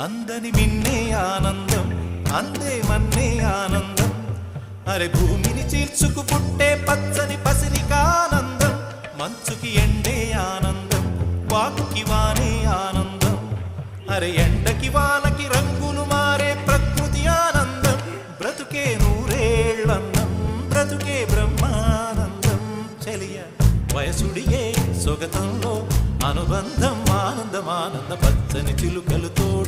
అందని మిన్నే ఆనందం, అందే మన్నే ఆనందం. అరే భూమిని చీల్చుకు పుట్టే పచ్చని పసిరికానందం. మంచుకి ఎండే ఆనందం, వాకుకి వానే ఆనందం. అరే ఎండకి వానకి రంగులు మారే ప్రకృతి ఆనందం. బ్రతుకే నూరేళ్ళన్నం, బ్రతుకే బ్రహ్మానందం. చెలియ వయసుడియే సొగతంలో అనుబంధం, ఆనందం ఆనంద. పచ్చని చిలుకలు తోడు